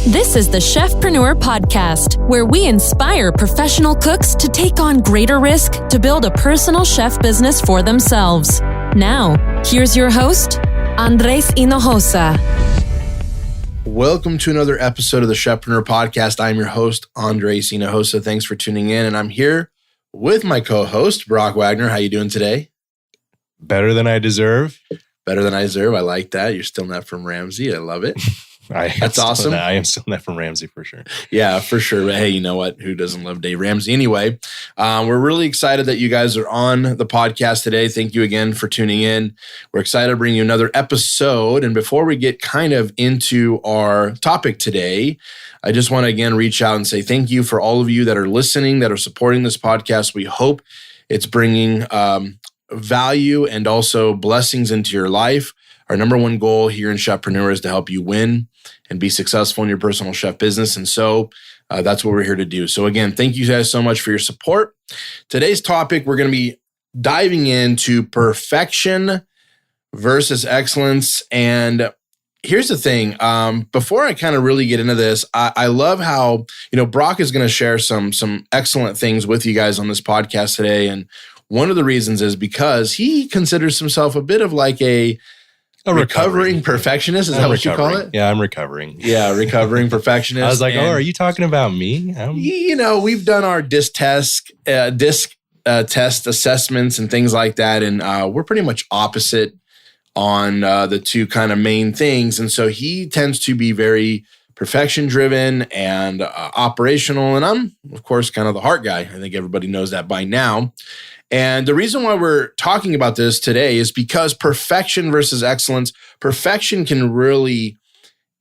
This is the Chefpreneur podcast, where we inspire professional cooks to take on greater risk to build a personal chef business for themselves. Now, here's your host, Andres Hinojosa. Welcome to another episode of the Chefpreneur podcast. I'm your host, Andres Hinojosa. Thanks for tuning in, and I'm here with my co-host, Brock Wagner. How you doing today? Better than I deserve. Better than I deserve. I like that. You're still not from Ramsey. I love it. That's awesome. I am still not from Ramsey for sure. Yeah, for sure. But hey, you know what? Who doesn't love Dave Ramsey anyway? We're really excited that you guys are on the podcast today. Thank you again for tuning in. We're excited to bring you another episode. And before we get kind of into our topic today, I just want to again reach out and say thank you for all of you that are listening, that are supporting this podcast. We hope it's bringing value and also blessings into your life. Our number one goal here in Chefpreneur is to help you win and be successful in your personal chef business. And so that's what we're here to do. So again, thank you guys so much for your support. Today's topic, we're going to be diving into perfection versus excellence. And here's the thing. Before I kind of really get into this, I love how, Brock is going to share some excellent things with you guys on this podcast today. And one of the reasons is because he considers himself a bit of like a recovering perfectionist. Is that what you call it? Yeah, I'm recovering. Yeah, recovering perfectionist. I was like, are you talking about me? We've done our disc test assessments and things like that. And we're pretty much opposite on the two kind of main things. And so he tends to be very perfection driven and operational. And I'm, of course, kind of the heart guy. I think everybody knows that by now. And the reason why we're talking about this today is because perfection versus excellence, perfection can really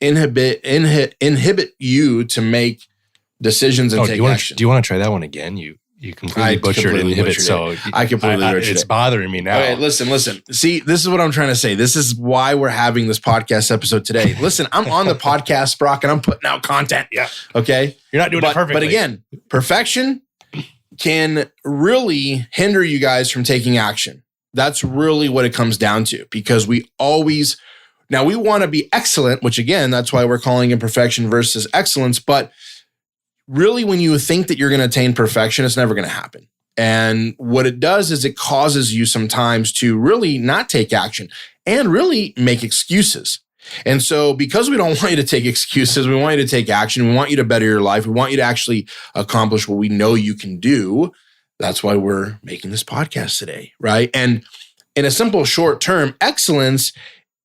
inhibit you to make make take action. Do you want to try that one again? You completely butchered inhibit. So I completely butchered it. It's bothering me now. Okay, listen. See, this is what I'm trying to say. This is why we're having this podcast episode today. Listen, I'm on the podcast, Brock, and I'm putting out content. Yeah. Okay? You're not doing it perfectly. But again, perfection can really hinder you guys from taking action. That's really what it comes down to, because we want to be excellent, which again, that's why we're calling it perfection versus excellence. But really, when you think that you're going to attain perfection, it's never going to happen. And what it does is it causes you sometimes to really not take action and really make excuses. And so because we don't want you to take excuses, we want you to take action. We want you to better your life. We want you to actually accomplish what we know you can do. That's why we're making this podcast today, right? And in a simple short term, excellence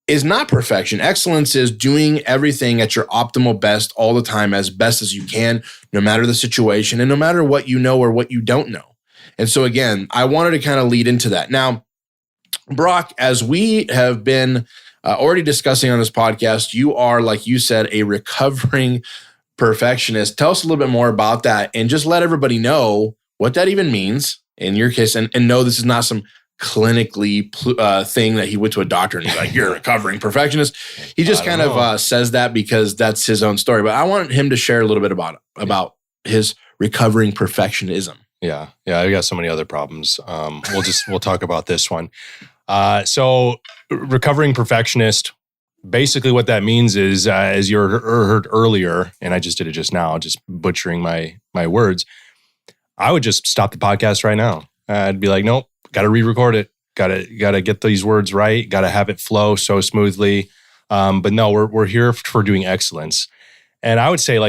is not perfection. Excellence is doing everything at your optimal best all the time, as best as you can, no matter the situation and no matter what you know or what you don't know. And so again, I wanted to kind of lead into that. Now, Brock, as we have been already discussing on this podcast, you are, like you said, a recovering perfectionist. Tell us a little bit more about that and just let everybody know what that even means in your case. And no, this is not some clinically thing that he went to a doctor and he's like, you're a recovering perfectionist. He just kind of says that because that's his own story. But I want him to share a little bit about his recovering perfectionism. Yeah. I got so many other problems. We'll talk about this one. So recovering perfectionist, basically what that means is, as you heard earlier, and I just did it just now, just butchering my words, I would just stop the podcast right now. I'd be like, nope, got to re-record it. Got to get these words right. Got to have it flow so smoothly. But no, we're here for doing excellence. And I would say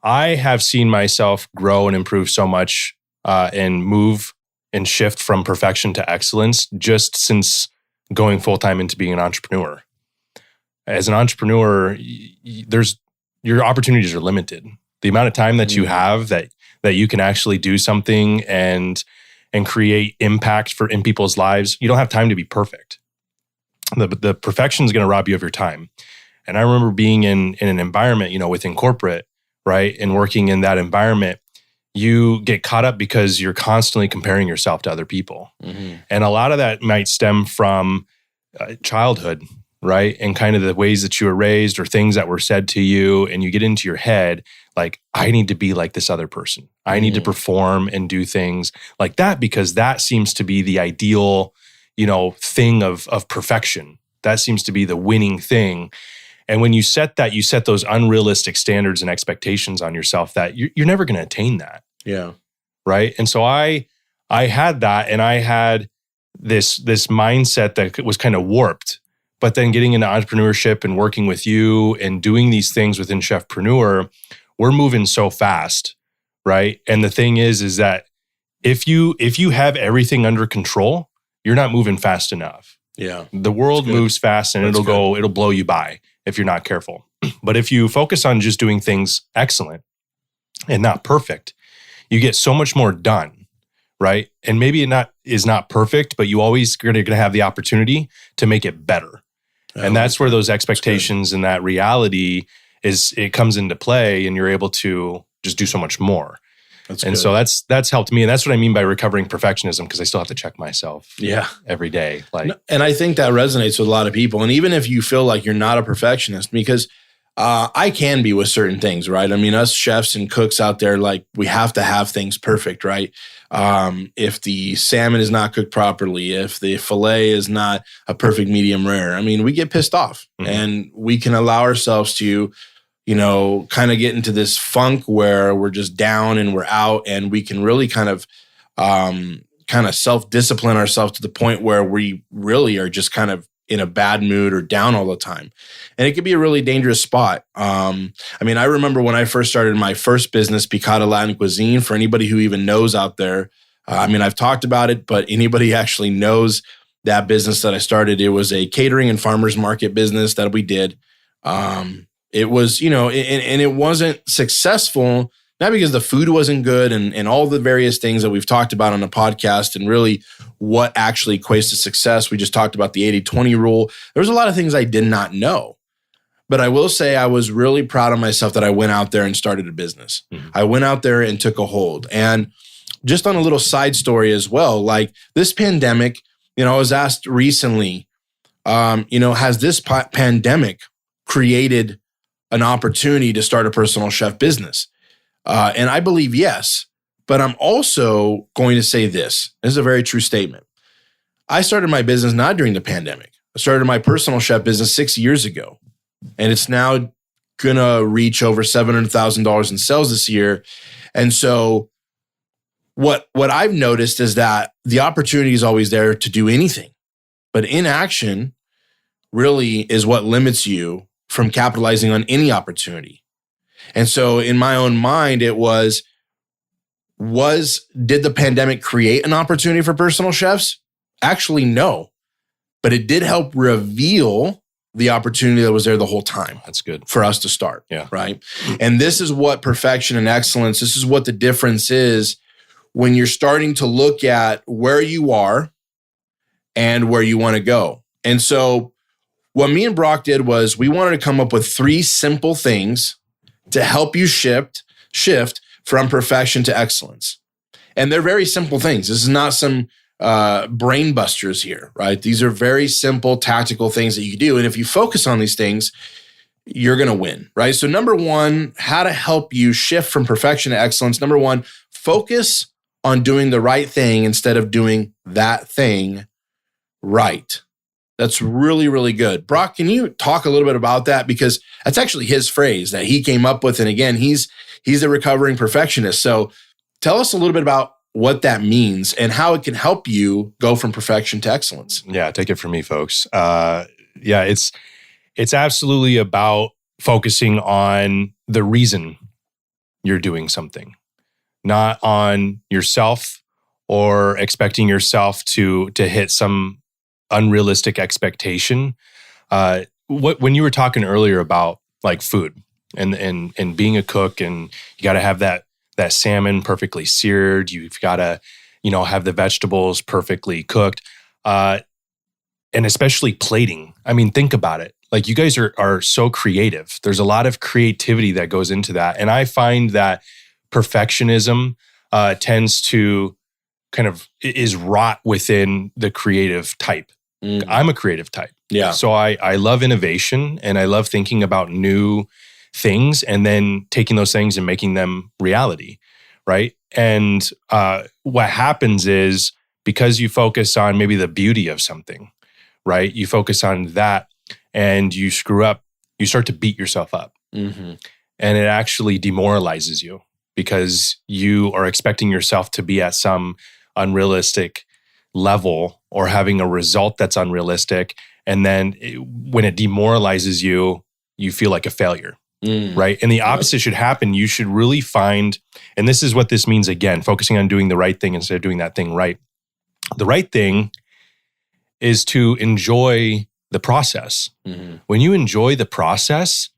I have seen myself grow and improve so much and move and shift from perfection to excellence just since going full-time into being an entrepreneur. As an entrepreneur, your opportunities are limited. The amount of time that you have that you can actually do something and create impact in people's lives, you don't have time to be perfect. The perfection is going to rob you of your time. And I remember being in an environment, within corporate, right, and working in that environment, you get caught up because you're constantly comparing yourself to other people. Mm-hmm. And a lot of that might stem from childhood, right? And kind of the ways that you were raised or things that were said to you. And you get into your head, like, I need to be like this other person. I need to perform and do things like that because that seems to be the ideal, thing of perfection. That seems to be the winning thing. And when you set that, you set those unrealistic standards and expectations on yourself that you're never going to attain that. Yeah. Right. And so I had that, and I had this mindset that was kind of warped. But then getting into entrepreneurship and working with you and doing these things within Chefpreneur, we're moving so fast, right? And the thing is that if you have everything under control, you're not moving fast enough. Yeah. The world moves fast, and it'll blow you by if you're not careful. But if you focus on just doing things excellent and not perfect, you get so much more done, right? And maybe it is not perfect, but you always going to have the opportunity to make it better. And that's where those expectations and that reality it comes into play, and you're able to just do so much more. So that's helped me. And that's what I mean by recovering perfectionism, because I still have to check myself every day. And I think that resonates with a lot of people. And even if you feel like you're not a perfectionist, because I can be with certain things, right? I mean, us chefs and cooks out there, like, we have to have things perfect, right? If the salmon is not cooked properly, if the filet is not a perfect medium rare, I mean, we get pissed off, and we can allow ourselves to, kind of get into this funk where we're just down and we're out, and we can really kind of self-discipline ourselves to the point where we really are just kind of in a bad mood or down all the time. And it could be a really dangerous spot. I remember when I first started my first business, Picada Latin Cuisine, for anybody who even knows out there. I've talked about it, but anybody actually knows that business that I started. It was a catering and farmers market business that we did. It was, and it wasn't successful, not because the food wasn't good and all the various things that we've talked about on the podcast, and really what actually equates to success. We just talked about the 80-20 rule. There's a lot of things I did not know. But I will say I was really proud of myself that I went out there and started a business. I went out there and took a hold. And just on a little side story as well, like this pandemic, I was asked recently, has this pandemic created an opportunity to start a personal chef business? And I believe yes, but I'm also going to say this. This is a very true statement. I started my business not during the pandemic. I started my personal chef business 6 years ago, and it's now going to reach over $700,000 in sales this year. And so what I've noticed is that the opportunity is always there to do anything, but inaction really is what limits you from capitalizing on any opportunity. And so in my own mind, it did the pandemic create an opportunity for personal chefs? Actually, no. But it did help reveal the opportunity that was there the whole time. That's good. For us to start. Yeah. Right. And this is what perfection and excellence, this is what the difference is when you're starting to look at where you are and where you want to go. And so what me and Brock did was we wanted to come up with 3 simple things to help you shift from perfection to excellence. And they're very simple things. This is not some brain busters here, right? These are very simple tactical things that you do. And if you focus on these things, you're going to win, right? So number 1, how to help you shift from perfection to excellence. Number 1, focus on doing the right thing instead of doing that thing right. That's really, really good. Brock, can you talk a little bit about that? Because that's actually his phrase that he came up with. And again, he's a recovering perfectionist. So tell us a little bit about what that means and how it can help you go from perfection to excellence. Yeah, take it from me, folks. It's absolutely about focusing on the reason you're doing something, not on yourself or expecting yourself to hit some unrealistic expectation. When you were talking earlier about like food and being a cook, and you got to have that salmon perfectly seared, you've got to have the vegetables perfectly cooked, and especially plating. I mean, think about it. Like, you guys are so creative. There's a lot of creativity that goes into that, and I find that perfectionism tends to kind of is rot within the creative type. I'm a creative type. Yeah. So I love innovation, and I love thinking about new things and then taking those things and making them reality, right? And what happens is, because you focus on maybe the beauty of something, right? You focus on that and you screw up you start to beat yourself up. Mm-hmm. And it actually demoralizes you because you are expecting yourself to be at some unrealistic level or having a result that's unrealistic. And then when it demoralizes you, you feel like a failure, right? And the opposite should happen. You should really find, and this is what this means again, focusing on doing the right thing instead of doing that thing right. The right thing is to enjoy the process. Mm-hmm. When you enjoy the process,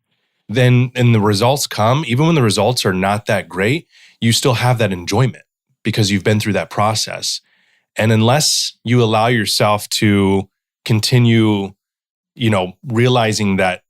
then and the results come, even when the results are not that great, you still have that enjoyment because you've been through that process. And unless you allow yourself to continue, realizing that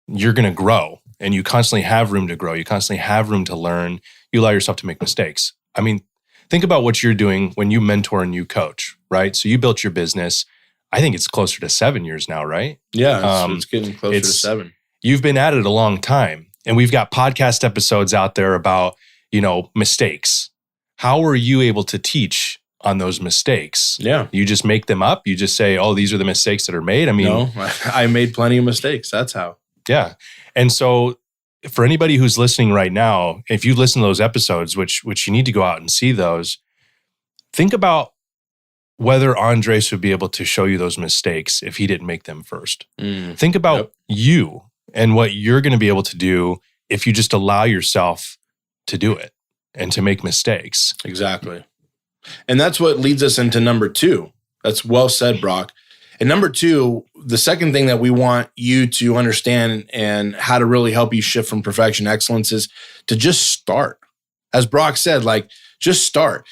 you're going to grow and you constantly have room to grow, you constantly have room to learn, you allow yourself to make mistakes. I mean, think about what you're doing when you mentor and you coach, right? So you built your business. I think it's closer to 7 years now, right? Yeah, it's getting closer to 7. You've been at it a long time. And we've got podcast episodes out there about, mistakes. How are you able to teach on those mistakes? Yeah. You just make them up? You just say, oh, these are the mistakes that are made? I mean, no, I made plenty of mistakes. That's how. Yeah. And so for anybody who's listening right now, if you listen to those episodes, which you need to go out and see those, think about whether Andres would be able to show you those mistakes if he didn't make them first. Think about you and what you're going to be able to do if you just allow yourself to do it and to make mistakes. Exactly. And that's what leads us into number 2. That's well said, Brock. And number 2, the second thing that we want you to understand and how to really help you shift from perfection to excellence is to just start. As Brock said, just start.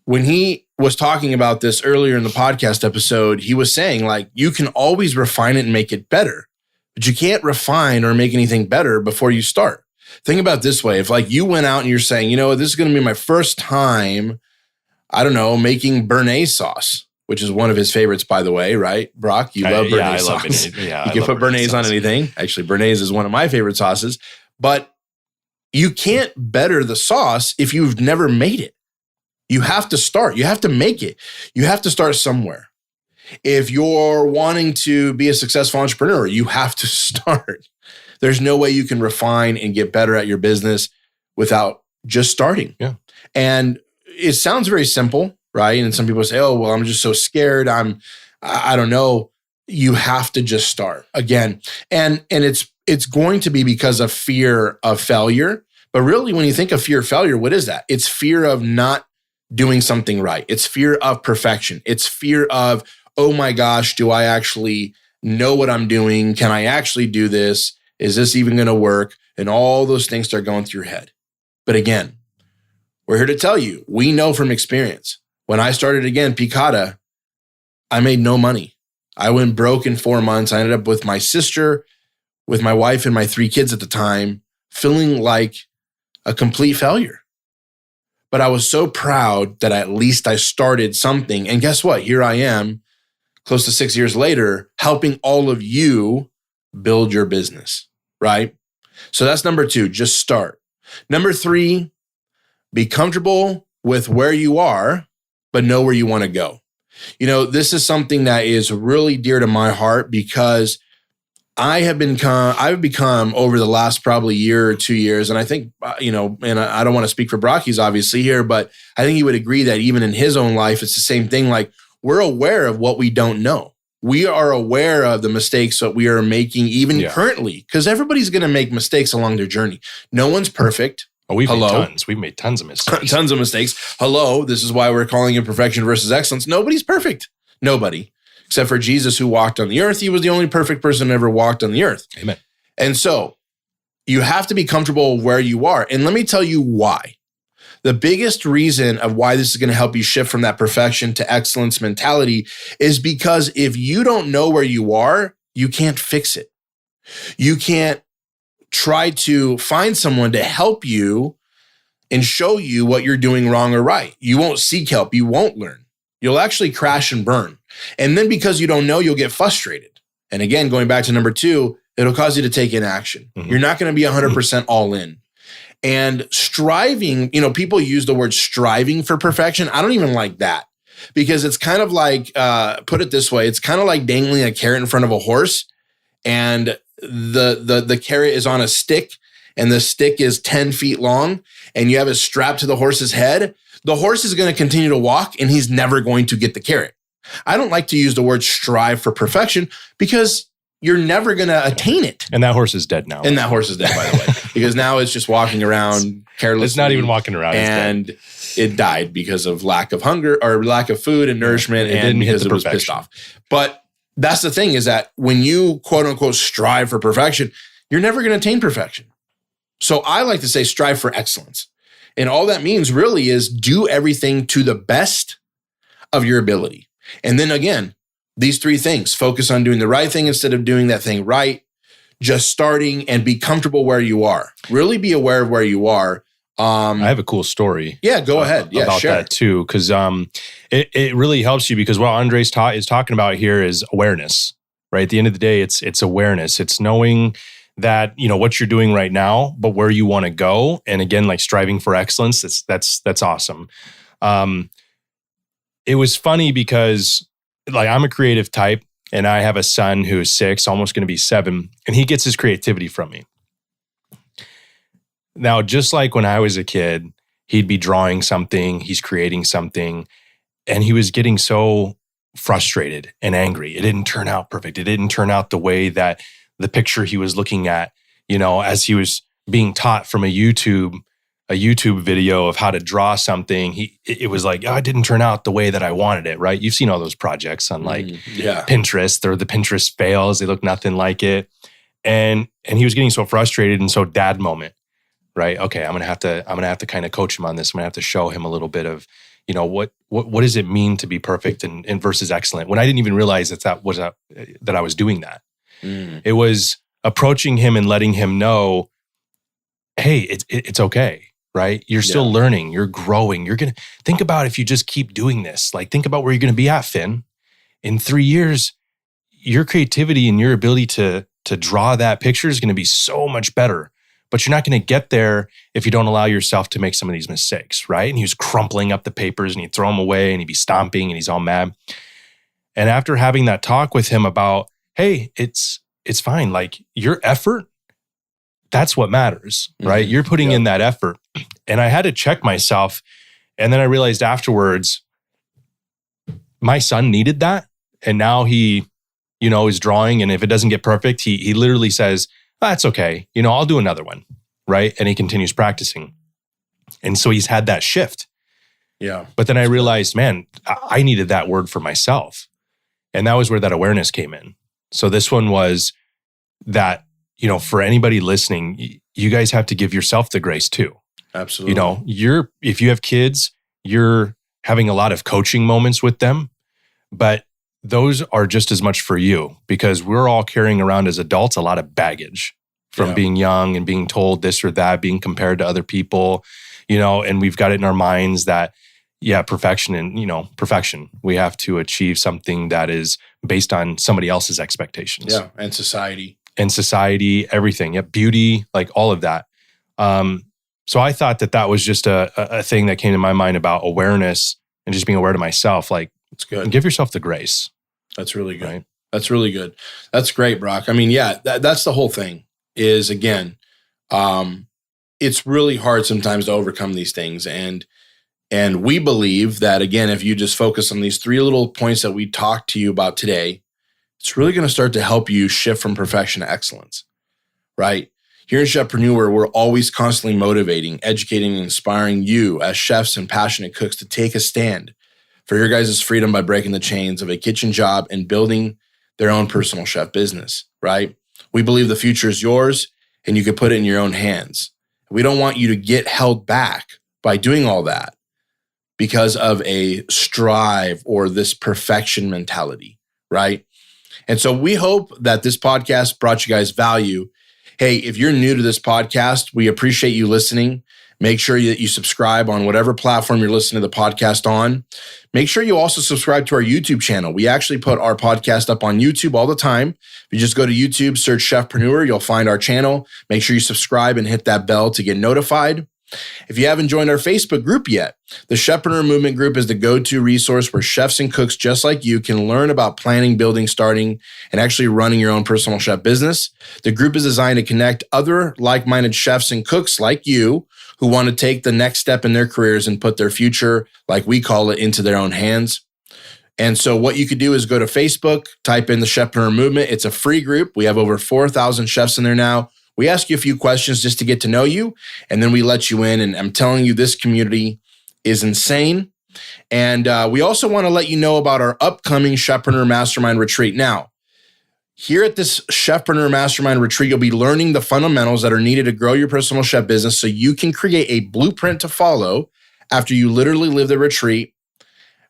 When he was talking about this earlier in the podcast episode, he was saying you can always refine it and make it better, but you can't refine or make anything better before you start. Think about it this way. If you went out and you're saying, this is going to be my first time, I don't know, making béarnaise sauce, which is one of his favorites, by the way, right? Brock, you love béarnaise sauce. You can put béarnaise on anything. Actually, béarnaise is one of my favorite sauces, but you can't better the sauce if you've never made it. You have to start. You have to make it. You have to start somewhere. If you're wanting to be a successful entrepreneur, you have to start. There's no way you can refine and get better at your business without just starting. Yeah. And it sounds very simple, right? And some people say, oh, well, I'm just so scared. I don't know. You have to just start again. And it's going to be because of fear of failure. But really, when you think of fear of failure, what is that? It's fear of not doing something right. It's fear of perfection. It's fear of, oh my gosh, do I actually know what I'm doing? Can I actually do this? Is this even going to work? And all those things start going through your head. But again, we're here to tell you, we know from experience. When I started again, Picada, I made no money. I went broke in 4 months. I ended up with my sister, with my wife and my 3 kids at the time, feeling like a complete failure. But I was so proud that at least I started something. And guess what? Here I am, close to 6 years later, helping all of you build your business, right? So that's number 2, just start. Number 3, be comfortable with where you are, but know where you want to go. This is something that is really dear to my heart because I've become over the last probably year or 2 years, and I think, and I don't want to speak for Brock, he's obviously here, but I think he would agree that even in his own life, it's the same thing. We're aware of what we don't know. We are aware of the mistakes that we are making even currently, because everybody's going to make mistakes along their journey. No one's perfect. Oh, we've made tons. We've made tons of mistakes. Tons of mistakes. Hello. This is why we're calling it perfection versus excellence. Nobody's perfect. Nobody. Except for Jesus, who walked on the earth. He was the only perfect person who ever walked on the earth. Amen. And so you have to be comfortable where you are. And let me tell you why. The biggest reason of why this is going to help you shift from that perfection to excellence mentality is because if you don't know where you are, you can't fix it. You can't try to find someone to help you and show you what you're doing wrong or right. You won't seek help. You won't learn. You'll actually crash and burn. And then because you don't know, you'll get frustrated. And again, going back to number 2, it'll cause you to take inaction. You're not going to be 100% all in. And striving, people use the word striving for perfection. I don't even like that because it's kind of like, put it this way, it's kind of like dangling a carrot in front of a horse. And the carrot is on a stick and the stick is 10 feet long and you have it strapped to the horse's head, the horse is going to continue to walk and he's never going to get the carrot. I don't like to use the word strive for perfection because you're never going to attain it. And that horse is dead now. And that horse is dead, by the way, because now it's just walking around carelessly. It's not even walking around. And it died because of lack of hunger or lack of food and nourishment and because it was pissed off. But that's the thing is that when you quote unquote strive for perfection, you're never going to attain perfection. So I like to say strive for excellence. And all that means really is do everything to the best of your ability. And then again, these three things: focus on doing the right thing instead of doing that thing right, just starting, and be comfortable where you are. Really be aware of where you are. I have a cool story. Yeah, go ahead. Yeah, about share. that too, because it really helps you, because what Andres is talking about here is awareness, right? At the end of the day, it's awareness. It's knowing that, you know, what you're doing right now, but where you want to go. And again, like striving for excellence, that's awesome. It was funny because like I'm a creative type and I have a son who is 6, almost going to be 7, and he gets his creativity from me. Now, just like when I was a kid, he'd be drawing something, he's creating something, and he was getting so frustrated and angry. It didn't turn out perfect. It didn't turn out the way that the picture he was looking at, you know, as he was being taught from a YouTube video of how to draw something. It was like, oh, it didn't turn out the way that I wanted it, right? You've seen all those projects on like Pinterest, or the Pinterest fails. They look nothing like it. And he was getting so frustrated, and so dad moment, right? Okay, I'm gonna have to kind of coach him on this. I'm gonna have to show him a little bit of, you know, what does it mean to be perfect and versus excellent, when I didn't even realize that I was doing that. It was approaching him and letting him know, hey, it's okay. Right? You're still learning, you're growing. You're going to think about if you just keep doing this, like think about where you're going to be at, Finn. In 3 years, your creativity and your ability to draw that picture is going to be so much better, but you're not going to get there if you don't allow yourself to make some of these mistakes, right? And he was crumpling up the papers and he'd throw them away and he'd be stomping and he's all mad. And after having that talk with him about, hey, it's fine. Like your effort, that's what matters, right? You're putting in that effort. And I had to check myself. And then I realized afterwards, my son needed that. And now he, you know, is drawing. And if it doesn't get perfect, he literally says, oh, that's okay. You know, I'll do another one, right? And he continues practicing. And so he's had that shift. Yeah. But then I realized, man, I needed that word for myself. And that was where that awareness came in. So this one was that, you know, for anybody listening, you guys have to give yourself the grace too. Absolutely. You know, if you have kids, you're having a lot of coaching moments with them, but those are just as much for you, because we're all carrying around as adults a lot of baggage from being young and being told this or that, being compared to other people, you know, and we've got it in our minds that, perfection. We have to achieve something that is based on somebody else's expectations. Yeah. And society. Everything. Yeah. Beauty, like all of that. So I thought that was just a thing that came to my mind about awareness and just being aware to myself. Like, it's good. Give yourself the grace. That's really good. Right? That's really good. That's great, Brock. I mean, that's the whole thing is, again, it's really hard sometimes to overcome these things. And we believe that, again, if you just focus on these 3 little points that we talked to you about today, it's really going to start to help you shift from perfection to excellence, right? Here in Chefpreneur, we're always constantly motivating, educating, and inspiring you as chefs and passionate cooks to take a stand for your guys' freedom by breaking the chains of a kitchen job and building their own personal chef business, right? We believe the future is yours and you can put it in your own hands. We don't want you to get held back by doing all that because of a strive or this perfection mentality, right? And so we hope that this podcast brought you guys value. Hey, if you're new to this podcast, we appreciate you listening. Make sure that you subscribe on whatever platform you're listening to the podcast on. Make sure you also subscribe to our YouTube channel. We actually put our podcast up on YouTube all the time. If you just go to YouTube, search Chefpreneur, you'll find our channel. Make sure you subscribe and hit that bell to get notified. If you haven't joined our Facebook group yet, the Chefpreneur Movement Group is the go-to resource where chefs and cooks just like you can learn about planning, building, starting, and actually running your own personal chef business. The group is designed to connect other like-minded chefs and cooks like you who want to take the next step in their careers and put their future, like we call it, into their own hands. And so what you could do is go to Facebook, type in the Chefpreneur Movement. It's a free group. We have over 4,000 chefs in there now. We ask you a few questions just to get to know you, and then we let you in. And I'm telling you, this community is insane. And we also want to let you know about our upcoming Chefpreneur Mastermind Retreat. Now, here at this Chefpreneur Mastermind Retreat, you'll be learning the fundamentals that are needed to grow your personal chef business so you can create a blueprint to follow after you literally live the retreat,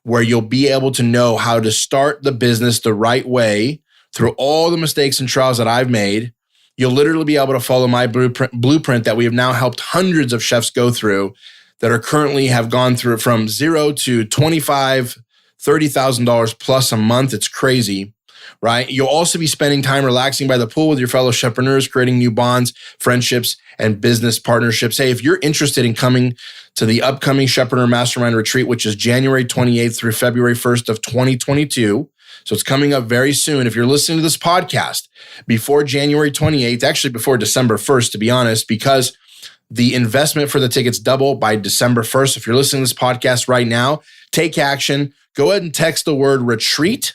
where you'll be able to know how to start the business the right way through all the mistakes and trials that I've made. You'll literally be able to follow my blueprint that we have now helped hundreds of chefs go through that are currently have gone through from $0 to $25,000, $30,000 plus a month. It's crazy, right? You'll also be spending time relaxing by the pool with your fellow chefpreneurs, creating new bonds, friendships, and business partnerships. Hey, if you're interested in coming to the upcoming Chefpreneur Mastermind Retreat, which is January 28th through February 1st of 2022, so it's coming up very soon. If you're listening to this podcast before January 28th, actually before December 1st, to be honest, because the investment for the tickets double by December 1st. If you're listening to this podcast right now, take action. Go ahead and text the word retreat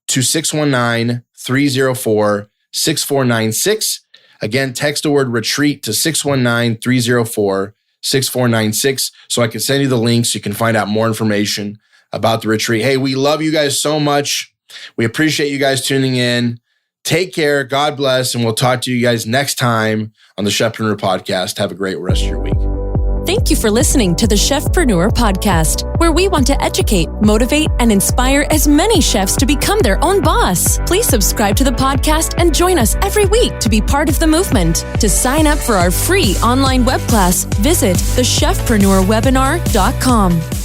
to 619-304-6496. Again, text the word retreat to 619-304-6496 so I can send you the link so you can find out more information about the retreat. Hey, we love you guys so much. We appreciate you guys tuning in. Take care. God bless. And we'll talk to you guys next time on the Chefpreneur Podcast. Have a great rest of your week. Thank you for listening to the Chefpreneur Podcast, where we want to educate, motivate, and inspire as many chefs to become their own boss. Please subscribe to the podcast and join us every week to be part of the movement. To sign up for our free online web class, visit thechefpreneurwebinar.com.